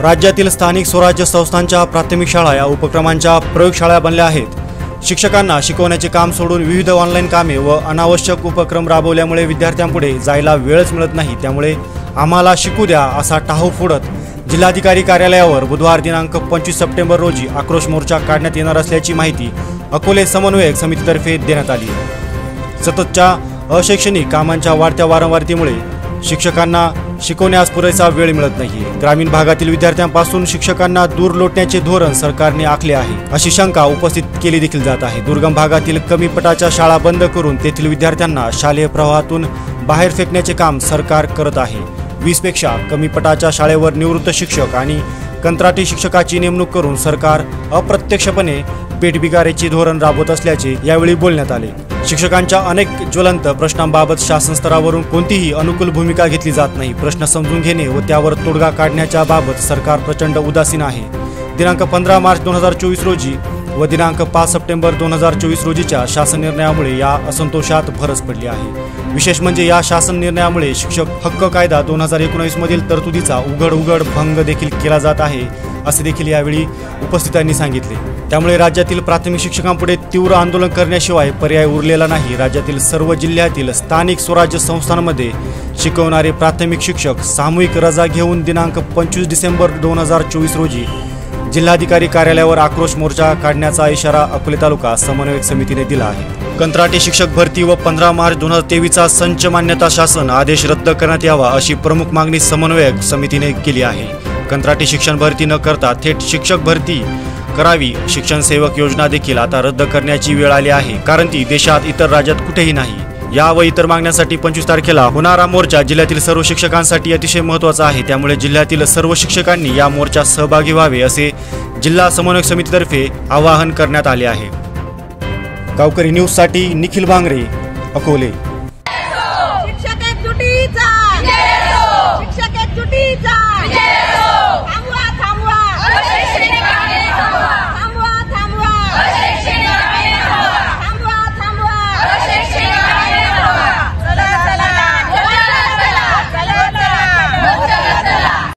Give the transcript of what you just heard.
राज्यातील स्थानिक स्वराज्य संस्थांच्या प्राथमिक शाळा या उपक्रमांच्या प्रयोगशाळा बनल्या आहेत। शिक्षकांना शिकवण्याचे काम सोडून विविध ऑनलाईन कामे व अनावश्यक उपक्रम राबवल्यामुळे विद्यार्थ्यांपुढे जायला वेळच मिळत नाही। त्यामुळे आम्हाला शिकू द्या असा टाहू फोडत जिल्हाधिकारी कार्यालयावर बुधवार दिनांक 25 सप्टेंबर रोजी आक्रोश मोर्चा काढण्यात येणार असल्याची माहिती अकोले समन्वयक समितीतर्फे देण्यात आली। सततच्या अशैक्षणिक कामांच्या वाढत्या वारंवारतेमुळे शिक्षकांना शिकवण्यास पुरेसा वेळ मिळत नाही। ग्रामीण भागातील विद्यार्थ्यांपासून शिक्षकांना दूर लोटण्याचे धोरण सरकारने आखले आहे अशी शंका उपस्थित केली देखील जात आहे। दुर्गम भागातील कमी पटाच्या शाळा बंद करून तेथील विद्यार्थ्यांना शालेय प्रवाहातून बाहेर फेकण्याचे काम सरकार करत आहे। 20 पेक्षा कमी पटाच्या शाळेवर निवृत्त शिक्षक आणि कंत्राटी शिक्षकाची नेमणूक करून सरकार अप्रत्यक्षपणे पेटबिगारीचे धोरण राबवत असल्याचे यावेळी बोलण्यात आले। शिक्षकांच्या अनेक ज्वलंत प्रश्नांबाबत शासन स्तरावरून कोणतीही अनुकूल भूमिका घेतली जात नाही। प्रश्न समजून घेणे व त्यावर तोडगा काढण्याच्या बाबत सरकार प्रचंड उदासीन आहे। दिनांक 15 मार्च 2024 रोजी व दिनांक 5 सप्टेंबर 2024 रोजीच्या शासन निर्णयामुळे या असंतोषात भरच पडली आहे। विशेष म्हणजे या शासन निर्णयामुळे शिक्षक हक्क कायदा 2019 मधील तरतुदीचा उघड भंग देखील केला जात आहे असे देखील यावेळी उपस्थितांनी सांगितले। त्यामुळे राज्यातील प्राथमिक शिक्षकांपुढे तीव्र आंदोलन करण्याशिवाय पर्याय उरलेला नाही। राज्यातील सर्व जिल्ह्यातील स्थानिक स्वराज्य संस्थांमध्ये शिकवणारे प्राथमिक शिक्षक सामूहिक रजा घेऊन दिनांक 25 डिसेंबर 2024 रोजी जिल्हाधिकारी कार्यालयावर आक्रोश मोर्चा काढण्याचा इशारा अकोले तालुका समन्वयक समितीने दिला आहे। कंत्राटी शिक्षक भरती व 15 मार्च 2023चा संच मान्यता शासन आदेश रद्द करण्यात यावा अशी प्रमुख मागणी समन्वयक समितीने केली आहे। कंत्राटी शिक्षण भरती न करता थेट शिक्षक भरती करावी। शिक्षण सेवक योजना देखील आता रद्द करण्याची वेळ आली आहे, कारण ती देशात इतर राज्यात कुठेही नाही। या व इतर मागण्यांसाठी 25 तारखेला होणारा मोर्चा जिल्ह्यातील सर्व शिक्षकांसाठी अतिशय महत्त्वाचा आहे। त्यामुळे जिल्ह्यातील सर्व शिक्षकांनी या मोर्चात सहभागी व्हावे असे जिल्हा समन्वयक समितीतर्फे आवाहन करण्यात आले आहे। गावकरी न्यूजसाठी निखिल बांगरे, अकोले।